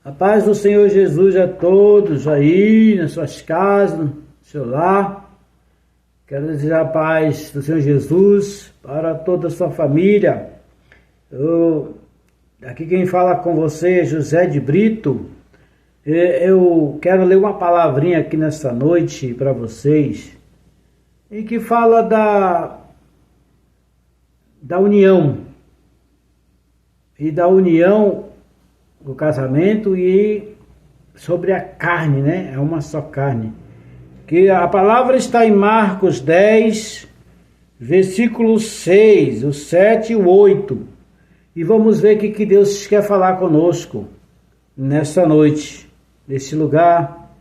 A paz do Senhor Jesus a todos aí, nas suas casas, no seu lar. Quero desejar a paz do Senhor Jesus para toda a sua família. Aqui quem fala com você é José de Brito. Eu quero ler uma palavrinha aqui nesta noite para vocês, em que fala da união, e da união do casamento e sobre a carne, né? É uma só carne. Que a palavra está em Marcos 10, versículo 6, o 7 e o 8. E vamos ver o que Deus quer falar conosco nessa noite, nesse lugar,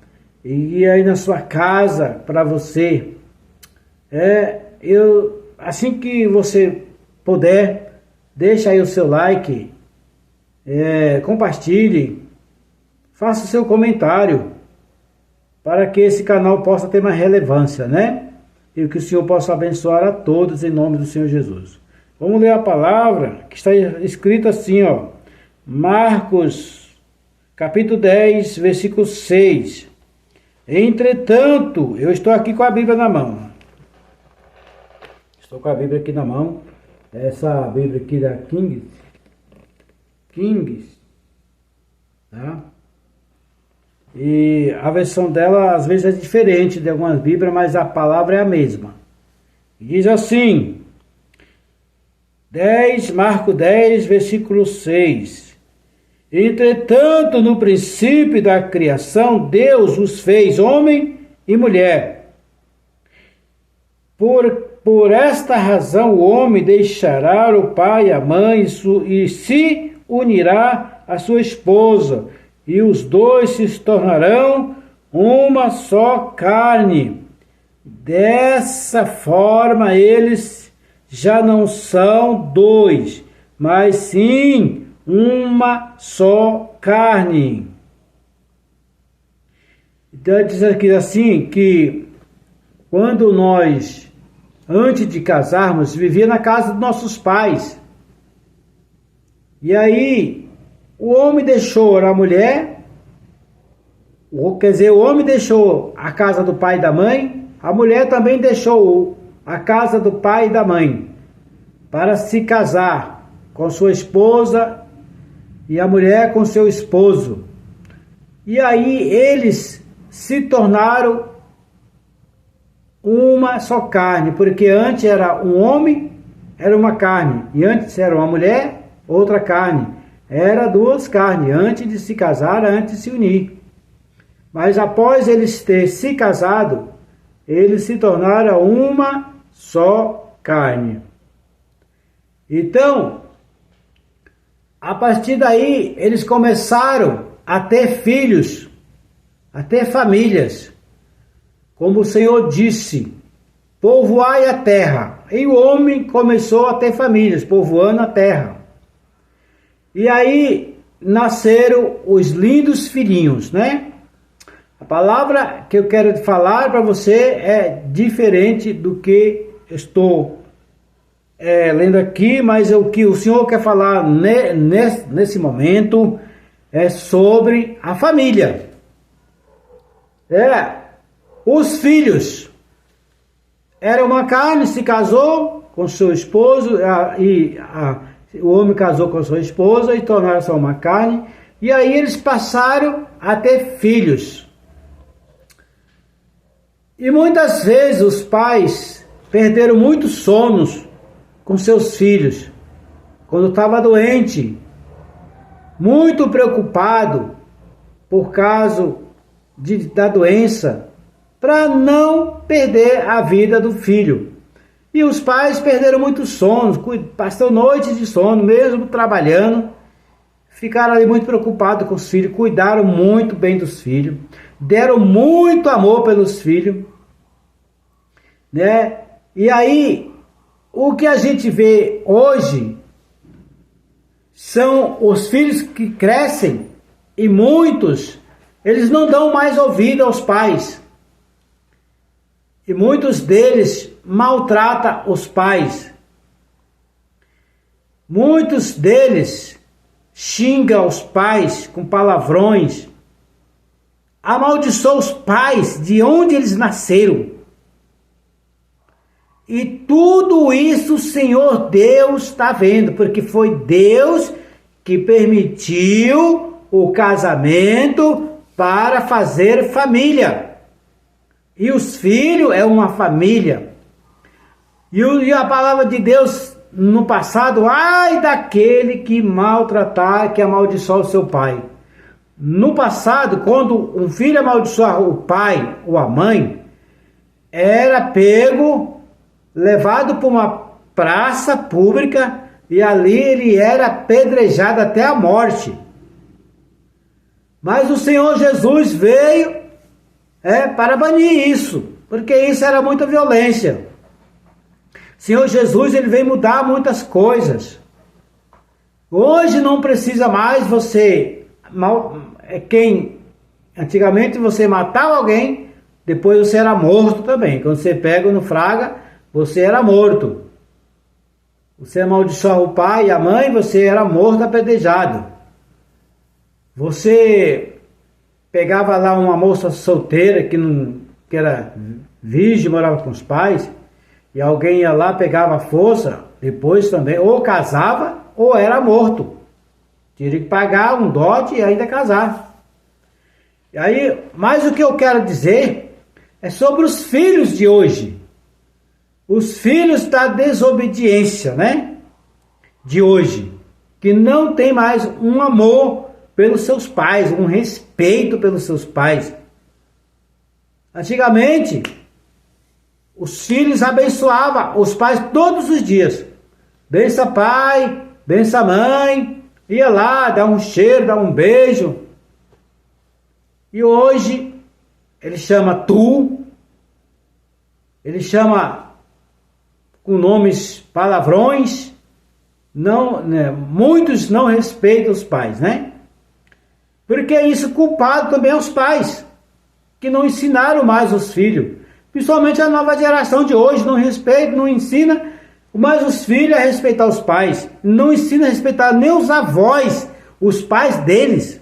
e aí na sua casa, para você. Assim que você puder, deixa aí o seu like, compartilhe, faça o seu comentário, para que esse canal possa ter mais relevância, né? E que o Senhor possa abençoar a todos em nome do Senhor Jesus. Vamos ler a palavra que está escrita assim, ó. Marcos, capítulo 10, versículo 6. Entretanto, eu estou aqui com a Bíblia na mão. Estou com a Bíblia aqui na mão. Essa Bíblia aqui da Kings, tá? E a versão dela às vezes é diferente de algumas Bíblias, mas a palavra é a mesma. Diz assim, Marcos 10, versículo 6. Entretanto, no princípio da criação, Deus os fez homem e mulher. Por esta razão, o homem deixará o pai e a mãe e se unirá à sua esposa, e os dois se tornarão uma só carne. Dessa forma, eles já não são dois, mas sim uma só carne. Então, diz aqui assim, que quando nós, antes de casarmos, vivíamos na casa dos nossos pais. E aí, o homem deixou a mulher, quer dizer, o homem deixou a casa do pai e da mãe, a mulher também deixou a casa do pai e da mãe, para se casar com sua esposa e a mulher com seu esposo. E aí eles se tornaram uma só carne, porque antes era um homem, era uma carne, e antes era uma mulher, outra carne. Era duas carnes, antes de se casar, antes de se unir. Mas após eles terem se casado, eles se tornaram uma só carne. Então, a partir daí, eles começaram a ter filhos, a ter famílias. Como o Senhor disse, povoai a terra. E o homem começou a ter famílias, povoando a terra. E aí nasceram os lindos filhinhos, né? A palavra que eu quero falar para você é diferente do que estou lendo aqui, mas o que o Senhor quer falar nesse momento é sobre a família. Os filhos. Era uma carne, se casou com seu esposo o homem casou com sua esposa e tornaram-se uma carne. E aí eles passaram a ter filhos. E muitas vezes os pais perderam muitos sonos com seus filhos. Quando estava doente, muito preocupado por causa da doença, para não perder a vida do filho. E os pais perderam muito sono, passaram noites de sono, mesmo trabalhando, ficaram ali muito preocupados com os filhos, cuidaram muito bem dos filhos, deram muito amor pelos filhos, né? E aí, o que a gente vê hoje são os filhos que crescem e muitos, eles não dão mais ouvido aos pais. E muitos deles maltratam os pais. Muitos deles xinga os pais com palavrões, amaldiçoa os pais de onde eles nasceram. E tudo isso o Senhor Deus está vendo, porque foi Deus que permitiu o casamento para fazer família. E os filhos é uma família. E a palavra de Deus no passado, ai daquele que maltratar, que amaldiçoa o seu pai. No passado, quando um filho amaldiçoava o pai ou a mãe, era pego, levado para uma praça pública e ali ele era apedrejado até a morte. Mas o Senhor Jesus veio para banir isso, porque isso era muita violência. O Senhor Jesus, ele veio mudar muitas coisas. Hoje não precisa mais antigamente você matava alguém, depois você era morto também. Quando você pega no fraga, você era morto. Você amaldiçoava o pai e a mãe, você era morto, apedrejado. Você pegava lá uma moça solteira que era virgem, morava com os pais, e alguém ia lá, pegava a força, depois também, ou casava, ou era morto. Tinha que pagar um dote e ainda casar. E aí, mas o que eu quero dizer é sobre os filhos de hoje. Os filhos da desobediência, né? De hoje. Que não tem mais um amor pelos seus pais, um respeito pelos seus pais. Antigamente, os filhos abençoavam os pais todos os dias. Bença pai, bença mãe. Ia lá, dá um cheiro, dá um beijo. E hoje, ele chama tu. Ele chama com nomes palavrões. Não, né, muitos não respeitam os pais, né? Porque isso culpado também aos pais, que não ensinaram mais os filhos. Principalmente a nova geração de hoje não respeita, não ensina mais os filhos a respeitar os pais. Não ensina a respeitar nem os avós, os pais deles.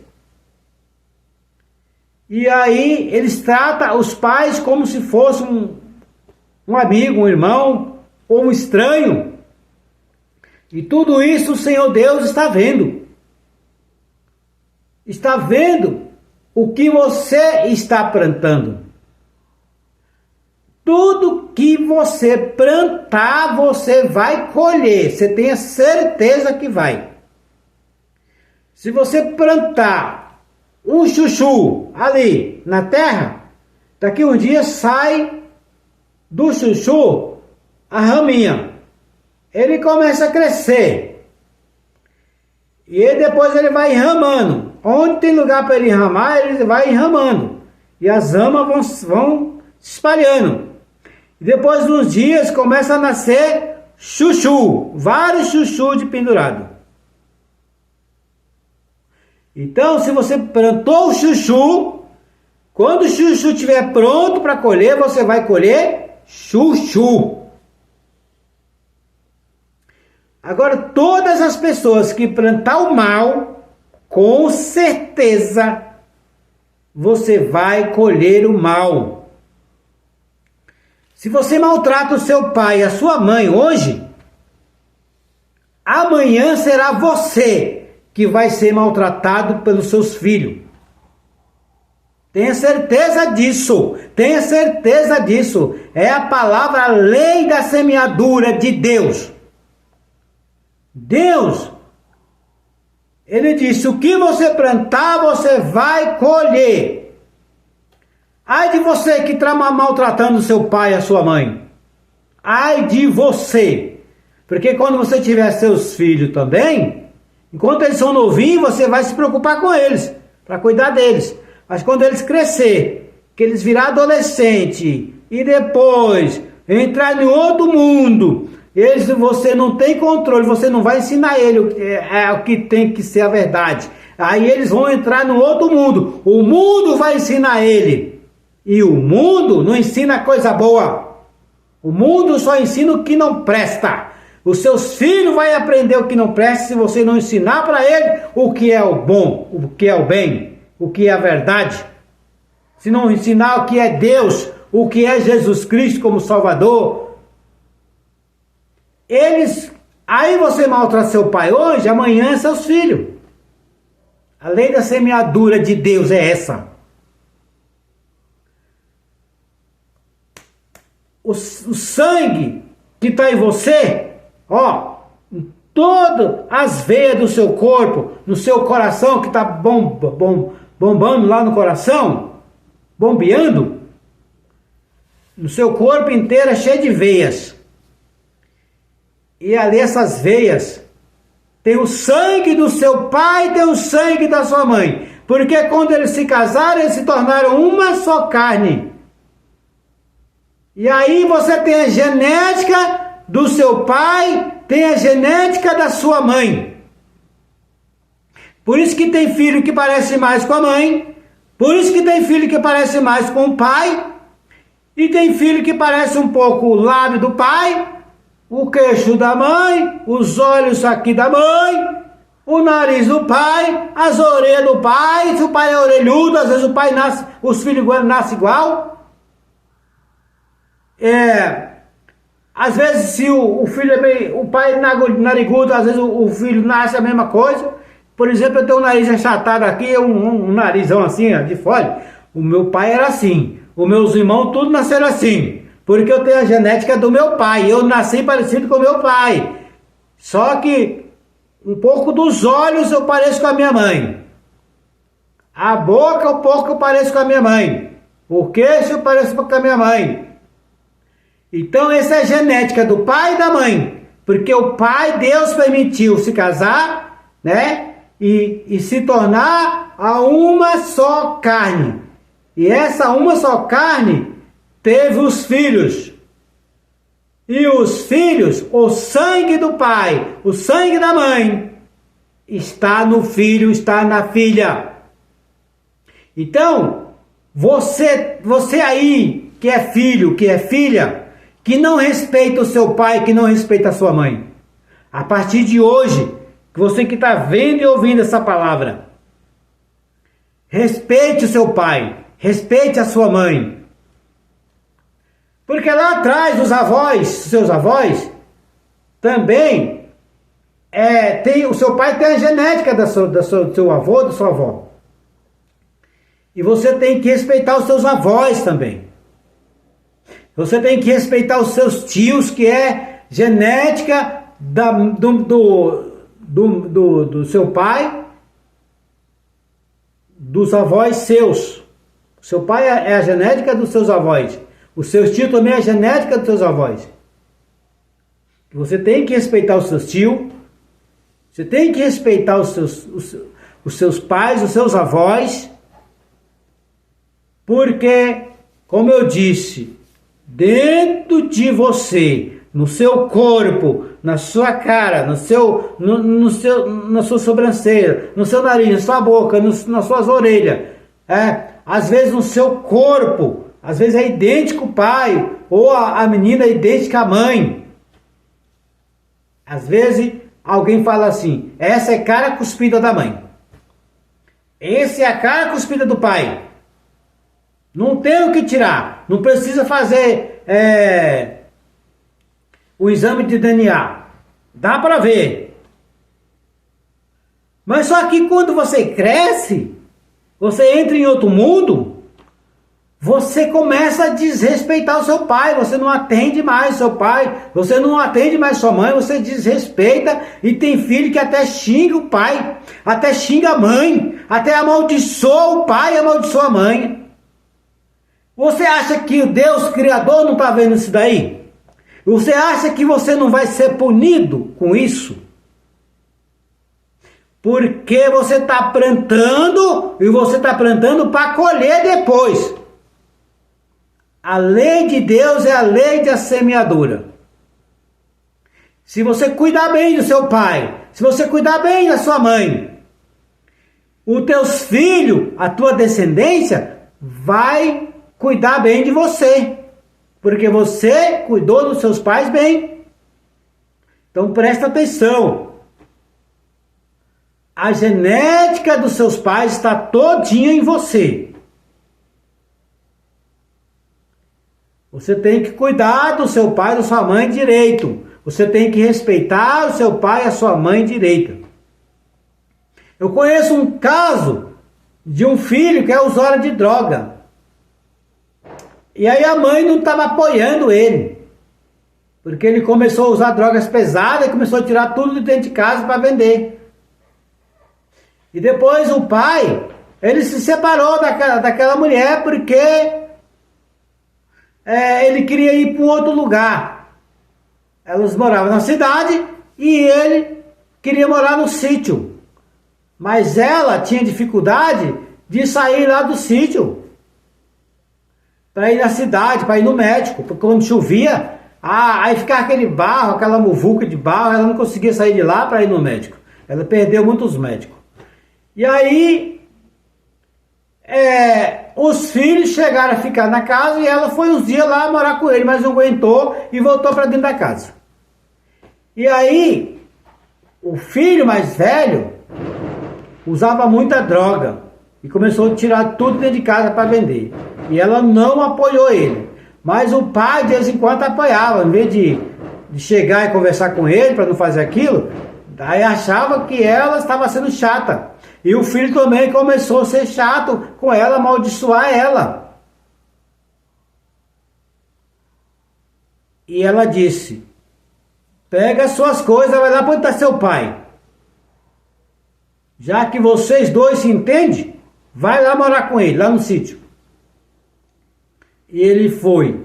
E aí eles tratam os pais como se fosse um amigo, um irmão ou um estranho. E tudo isso o Senhor Deus está vendo. Está vendo o que você está plantando. Tudo que você plantar, você vai colher. Você tenha certeza que vai. Se você plantar um chuchu ali na terra, daqui um dia sai do chuchu a raminha. Ele começa a crescer. E depois ele vai enramando. Onde tem lugar para ele enramar, ele vai enramando. E as ramas vão se espalhando. E depois de uns dias começa a nascer chuchu. Vários chuchus de pendurado. Então, se você plantou o chuchu, quando o chuchu estiver pronto para colher, você vai colher chuchu. Agora, todas as pessoas que plantar o mal, com certeza você vai colher o mal. Se você maltrata o seu pai e a sua mãe hoje, amanhã será você que vai ser maltratado pelos seus filhos. Tenha certeza disso. Tenha certeza disso. É a palavra, a lei da semeadura de Deus. Deus, ele disse, o que você plantar, você vai colher. Ai de você que está maltratando seu pai e a sua mãe. Ai de você. Porque quando você tiver seus filhos também, enquanto eles são novinhos, você vai se preocupar com eles, para cuidar deles. Mas quando eles crescer, que eles virar adolescente e depois entrar em outro mundo, você não tem controle, você não vai ensinar ele o que tem que ser a verdade. Aí eles vão entrar no outro mundo. O mundo vai ensinar ele. E o mundo não ensina coisa boa. O mundo só ensina o que não presta. Os seus filhos vão aprender o que não presta se você não ensinar para ele o que é o bom, o que é o bem, o que é a verdade. Se não ensinar o que é Deus, o que é Jesus Cristo como Salvador. Aí você maltrata seu pai hoje, amanhã é seus filhos. A lei da semeadura de Deus é essa. O sangue que está em você, em todas as veias do seu corpo, no seu coração que está bombando lá no coração, bombeando, no seu corpo inteiro é cheio de veias. E ali essas veias tem o sangue do seu pai e tem o sangue da sua mãe. Porque quando eles se casaram, eles se tornaram uma só carne. E aí você tem a genética do seu pai, tem a genética da sua mãe. Por isso que tem filho que parece mais com a mãe, por isso que tem filho que parece mais com o pai, e tem filho que parece um pouco o lábio do pai, o queixo da mãe, os olhos aqui da mãe, o nariz do pai, as orelhas do pai. Se o pai é orelhudo, às vezes o pai nasce, os filhos nascem igual. Às vezes se o filho é meio, o pai é narigudo, às vezes o filho nasce a mesma coisa. Por exemplo, eu tenho um nariz achatado aqui, um narizão assim, de fora. O meu pai era assim, os meus irmãos todos nasceram assim, porque eu tenho a genética do meu pai, eu nasci parecido com o meu pai. Só que um pouco dos olhos eu pareço com a minha mãe, a boca um pouco eu pareço com a minha mãe, o queixo eu pareço com a minha mãe. Então essa é a genética do pai e da mãe, porque o pai, Deus permitiu se casar, né, e se tornar a uma só carne. E essa uma só carne teve os filhos. E os filhos, o sangue do pai, o sangue da mãe, está no filho, está na filha. Então, você aí que é filho, que é filha, que não respeita o seu pai, que não respeita a sua mãe, a partir de hoje, você que está vendo e ouvindo essa palavra, respeite o seu pai, respeite a sua mãe. Porque lá atrás os avós, seus avós, também o seu pai tem a genética do seu avô, da sua avó. E você tem que respeitar os seus avós também. Você tem que respeitar os seus tios, que é genética do seu pai, dos avós seus. O seu pai é a genética dos seus avós. Os seus tios também é a genética dos seus avós. Você tem que respeitar os seus tios. Você tem que respeitar os seus pais, os seus avós. Porque, como eu disse, dentro de você, no seu corpo, na sua cara, na sua sobrancelha, no seu nariz, na sua boca, nas suas orelhas, às vezes no seu corpo, às vezes é idêntico o pai, ou a menina é idêntica à mãe. Às vezes alguém fala assim, essa é cara cuspida da mãe, essa é a cara cuspida do pai. Não tem o que tirar, não precisa fazer o exame de DNA, dá para ver. Mas só que quando você cresce, você entra em outro mundo, você começa a desrespeitar o seu pai, você não atende mais seu pai, você não atende mais sua mãe, você desrespeita, e tem filho que até xinga o pai, até xinga a mãe, até amaldiçoa o pai e amaldiçoa a mãe. Você acha que o Deus Criador não está vendo isso daí? Você acha que você não vai ser punido com isso? Porque você está plantando, e você está plantando para colher depois. A lei de Deus é a lei da semeadura. Se você cuidar bem do seu pai, se você cuidar bem da sua mãe, os teus filhos, a tua descendência, vai cuidar bem de você, porque você cuidou dos seus pais bem. Então presta atenção. A genética dos seus pais está todinha em você. Você tem que cuidar do seu pai e da sua mãe direito. Você tem que respeitar o seu pai e a sua mãe direito. Eu conheço um caso de um filho que é usuário de droga. E aí a mãe não estava apoiando ele. Porque ele começou a usar drogas pesadas e começou a tirar tudo de dentro de casa para vender. E depois o pai, ele se separou daquela mulher porque ele queria ir para um outro lugar. Elas moravam na cidade e ele queria morar no sítio. Mas ela tinha dificuldade de sair lá do sítio para ir na cidade, para ir no médico. Porque quando chovia, aí ficava aquele barro, aquela muvuca de barro, ela não conseguia sair de lá para ir no médico. Ela perdeu muitos médicos. E aí, os filhos chegaram a ficar na casa e ela foi uns dias lá morar com ele, mas não aguentou e voltou para dentro da casa. E aí, o filho mais velho usava muita droga e começou a tirar tudo dentro de casa para vender. E ela não apoiou ele. Mas o pai, de vez em quando, apoiava. Em vez de chegar e conversar com ele para não fazer aquilo, aí achava que ela estava sendo chata. E o filho também começou a ser chato com ela, amaldiçoar ela. E ela disse: pega as suas coisas, vai lá para onde está seu pai. Já que vocês dois se entendem, vai lá morar com ele, lá no sítio. E ele foi.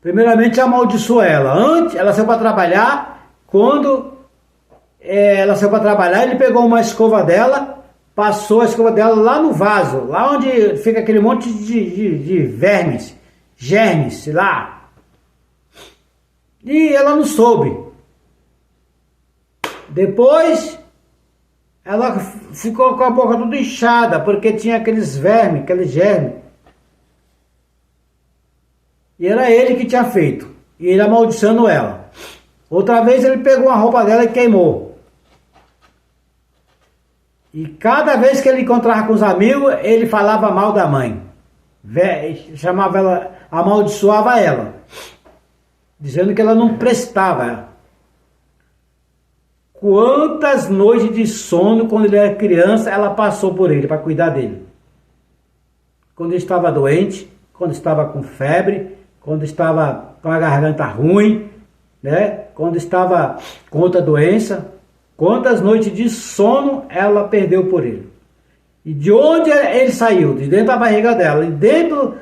Primeiramente amaldiçoou ela. Antes, ela saiu para trabalhar. Quando ela saiu para trabalhar, ele pegou uma escova dela, passou a escova dela lá no vaso, lá onde fica aquele monte de vermes, germes, sei lá. E ela não soube. Depois, ela ficou com a boca toda inchada, porque tinha aqueles vermes, aqueles germes. E era ele que tinha feito. E ele amaldiçoando ela. Outra vez ele pegou a roupa dela e queimou. E cada vez que ele encontrava com os amigos, ele falava mal da mãe. Chamava ela, amaldiçoava ela. Dizendo que ela não prestava. Quantas noites de sono, quando ele era criança, ela passou por ele, para cuidar dele. Quando ele estava doente, quando estava com febre, quando estava com a garganta ruim, né? Quando estava com outra doença, quantas noites de sono ela perdeu por ele. E de onde ele saiu? De dentro da barriga dela. E dentro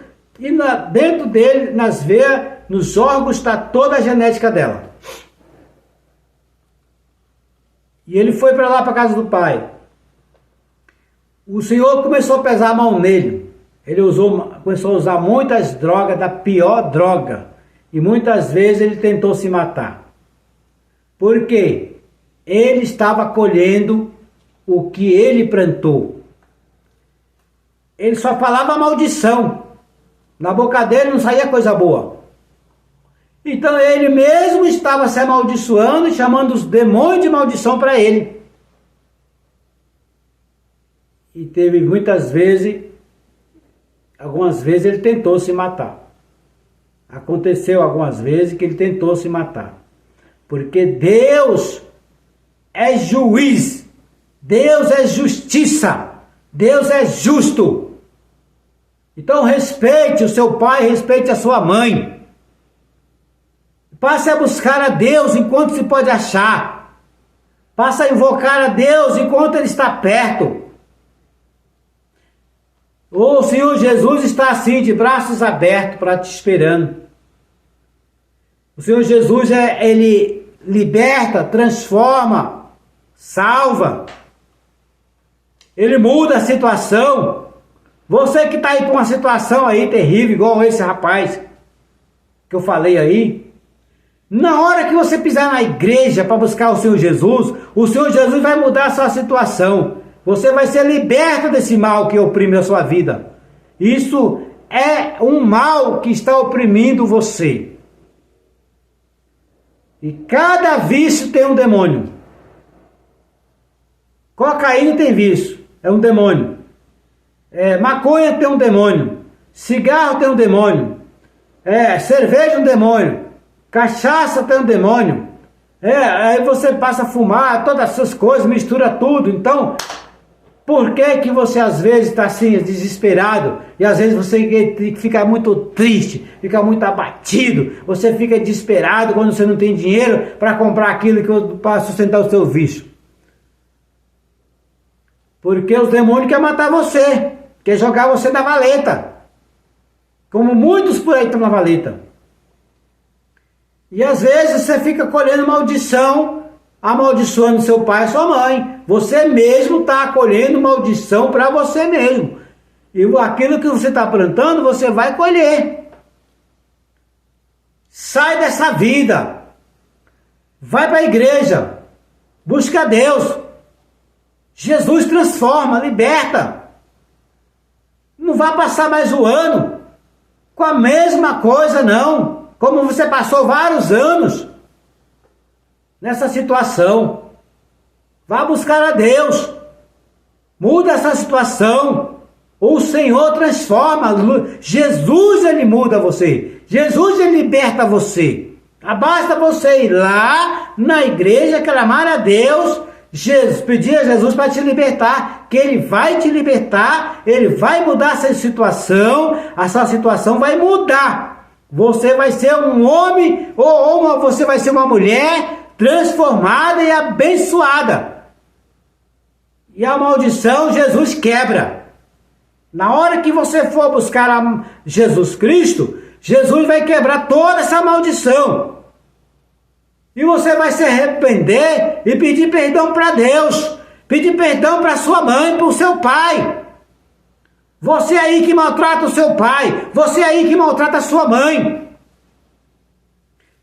dele, nas veias, nos órgãos, está toda a genética dela. E ele foi para lá, para a casa do pai. O Senhor começou a pesar a mão nele. Ele começou a usar muitas drogas, da pior droga. E muitas vezes ele tentou se matar. Por quê? Ele estava colhendo o que ele plantou. Ele só falava maldição. Na boca dele não saía coisa boa. Então ele mesmo estava se amaldiçoando e chamando os demônios de maldição para ele. E teve muitas vezes, algumas vezes ele tentou se matar. Aconteceu algumas vezes que ele tentou se matar. Porque Deus é juiz. Deus é justiça. Deus é justo. Então respeite o seu pai, respeite a sua mãe. Passe a buscar a Deus enquanto se pode achar. Passe a invocar a Deus enquanto Ele está perto. O Senhor Jesus está assim, de braços abertos, para te esperando. O Senhor Jesus, Ele liberta, transforma, salva. Ele muda a situação. Você que está aí com uma situação aí terrível, igual esse rapaz que eu falei aí, na hora que você pisar na igreja para buscar o Senhor Jesus vai mudar a sua situação. Você vai ser liberto desse mal que oprime a sua vida. Isso é um mal que está oprimindo você. E cada vício tem um demônio. Cocaína tem vício, é um demônio. Maconha tem um demônio. Cigarro tem um demônio. Cerveja um demônio. Cachaça tem um demônio. Aí você passa a fumar, todas essas coisas, mistura tudo. Então, por que você às vezes está assim, desesperado? E às vezes você fica muito triste, fica muito abatido. Você fica desesperado quando você não tem dinheiro para comprar aquilo para sustentar o seu vício. Porque os demônios querem matar você, quer jogar você na valeta. Como muitos por aí estão na valeta. E às vezes você fica colhendo maldição, amaldiçoando seu pai e sua mãe. Você mesmo está colhendo maldição para você mesmo. E aquilo que você está plantando, você vai colher. Sai dessa vida. Vai para a igreja. Busca Deus. Jesus transforma, liberta. Não vai passar mais o ano com a mesma coisa, não. Como você passou vários anos nessa situação. Vá buscar a Deus. Muda essa situação. O Senhor transforma. Jesus, Ele muda você. Jesus, Ele liberta você. Basta você ir lá na igreja, clamar a Deus, pedir a Jesus para te libertar, que Ele vai te libertar, Ele vai mudar essa situação vai mudar. Você vai ser um homem ou você vai ser uma mulher transformada e abençoada. E a maldição Jesus quebra. Na hora que você for buscar Jesus Cristo, Jesus vai quebrar toda essa maldição. E você vai se arrepender e pedir perdão para Deus. Pedir perdão para sua mãe, para o seu pai. Você aí que maltrata o seu pai. Você aí que maltrata a sua mãe.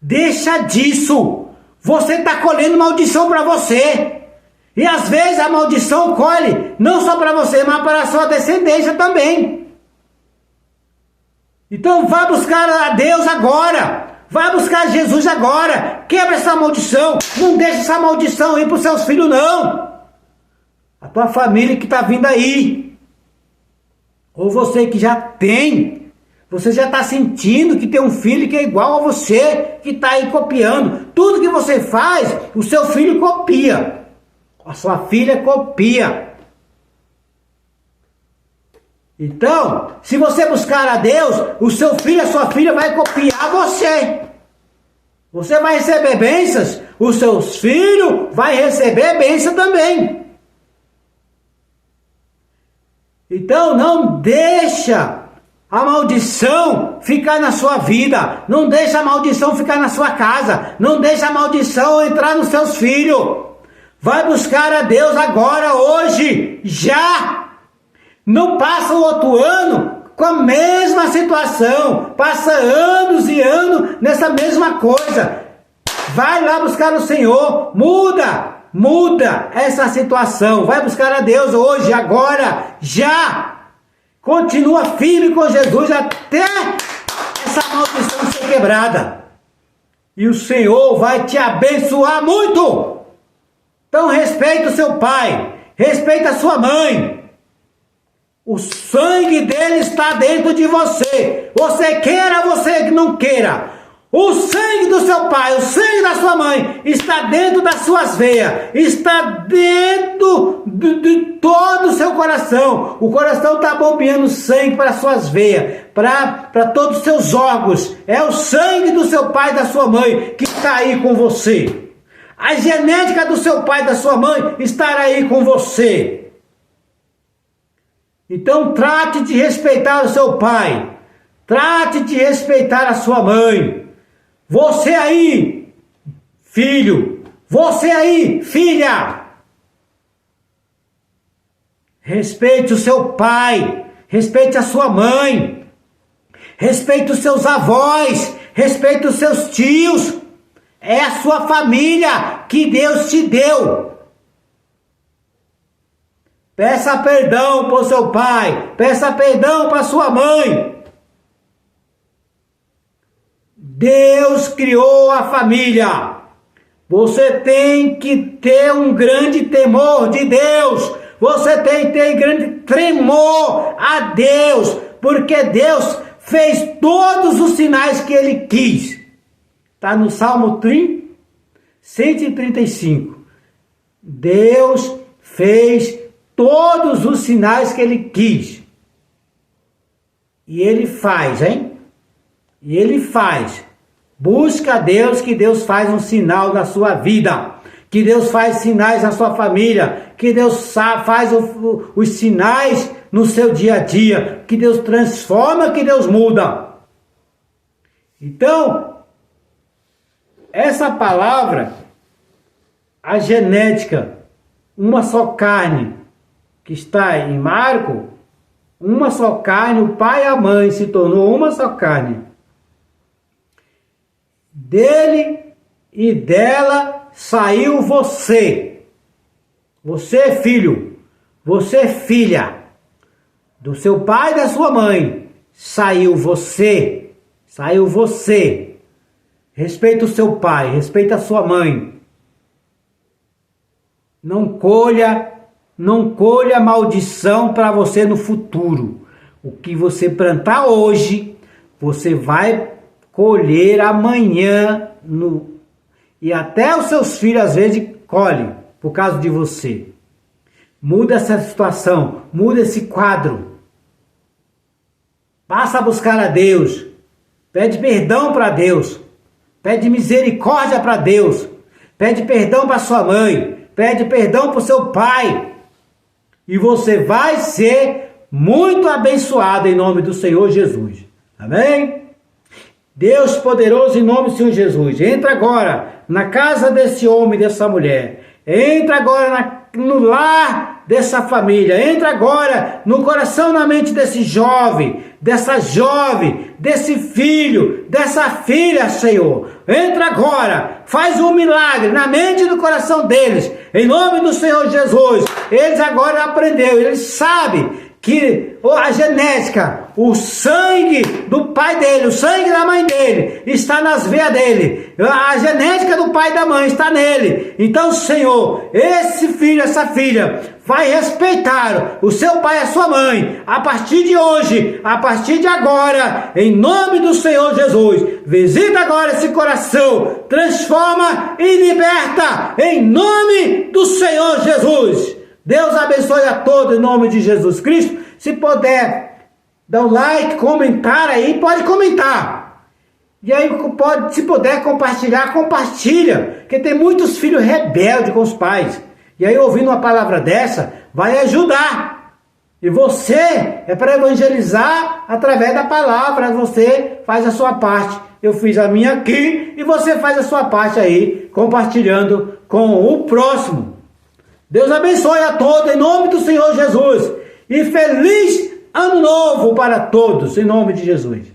Deixa disso. Você está colhendo maldição para você. E às vezes a maldição colhe não só para você, mas para a sua descendência também. Então vá buscar a Deus agora. Vá buscar Jesus agora. Quebra essa maldição. Não deixe essa maldição ir para os seus filhos, não. A tua família que está vindo aí. Ou você que já tem. Você já está sentindo que tem um filho que é igual a você, que está aí copiando. Tudo que você faz, o seu filho copia. A sua filha copia. Então, se você buscar a Deus, o seu filho, a sua filha vai copiar você. Você vai receber bênçãos, os seus filhos vai receber bênção também. Então, não deixa a maldição ficar na sua vida. Não deixa a maldição ficar na sua casa. Não deixa a maldição entrar nos seus filhos. Vai buscar a Deus agora, hoje, já. Não passa o outro ano com a mesma situação. Passa anos e anos nessa mesma coisa. Vai lá buscar o Senhor. Muda essa situação. Vai buscar a Deus hoje, agora, já. Continua firme com Jesus até essa maldição ser quebrada. E o Senhor vai te abençoar muito. Então respeita o seu pai. Respeita a sua mãe. O sangue dele está dentro de você. Você queira, você não queira. O sangue do seu pai, o sangue da sua mãe está dentro das suas veias. Está dentro de todo o seu coração. O coração está bombeando sangue para as suas veias, para todos os seus órgãos. É o sangue do seu pai e da sua mãe que está aí com você. A genética do seu pai e da sua mãe está aí com você. Então trate de respeitar o seu pai. Trate de respeitar a sua mãe. Você aí, filho. Você aí, filha. Respeite o seu pai. Respeite a sua mãe. Respeite os seus avós. Respeite os seus tios. É a sua família que Deus te deu. Peça perdão para o seu pai. Peça perdão para sua mãe. Deus criou a família. Você tem que ter um grande temor de Deus. Você tem que ter grande tremor a Deus, porque Deus fez todos os sinais que Ele quis. Está no Salmo 135. Deus fez todos os sinais que Ele quis. E Ele faz, hein? E Ele faz. Busca a Deus, que Deus faz um sinal na sua vida. Que Deus faz sinais na sua família. Que Deus faz os sinais no seu dia a dia. Que Deus transforma, que Deus muda. Então, essa palavra, a genética, uma só carne, que está em Marco, uma só carne, o pai e a mãe se tornou uma só carne. Dele e dela saiu você. Você é filho, você é filha. Do seu pai e da sua mãe saiu você. Saiu você. Respeita o seu pai, respeita a sua mãe. Não colha maldição para você no futuro. O que você plantar hoje, você vai colher amanhã. E até os seus filhos às vezes colhem por causa de você. Muda essa situação, muda esse quadro. Passa a buscar a Deus. Pede perdão para Deus. Pede misericórdia para Deus. Pede perdão para sua mãe. Pede perdão para o seu pai. E você vai ser muito abençoado em nome do Senhor Jesus. Amém? Deus poderoso, em nome do Senhor Jesus. Entra agora na casa desse homem, dessa mulher. Entra agora no lar dessa família. Entra agora no coração, na mente desse jovem, dessa jovem, desse filho, dessa filha, Senhor. Entra agora, faz um milagre na mente e no coração deles, em nome do Senhor Jesus. Eles agora aprenderam, eles sabem que a genética, o sangue do pai dele, o sangue da mãe dele, está nas veias dele. A genética do pai e da mãe está nele. Então, Senhor, esse filho, essa filha, vai respeitar o seu pai e a sua mãe, a partir de hoje, a partir de agora, em nome do Senhor Jesus. Visita agora esse coração, transforma e liberta, em nome do Senhor Jesus. Deus abençoe a todos em nome de Jesus Cristo. Se puder dar um like, comentar aí, pode comentar. E aí, se puder compartilhar, compartilha. Porque tem muitos filhos rebeldes com os pais. E aí, ouvindo uma palavra dessa, vai ajudar. E você é para evangelizar através da palavra. Você faz a sua parte. Eu fiz a minha aqui e você faz a sua parte aí, compartilhando com o próximo. Deus abençoe a todos em nome do Senhor Jesus. E feliz ano novo para todos em nome de Jesus.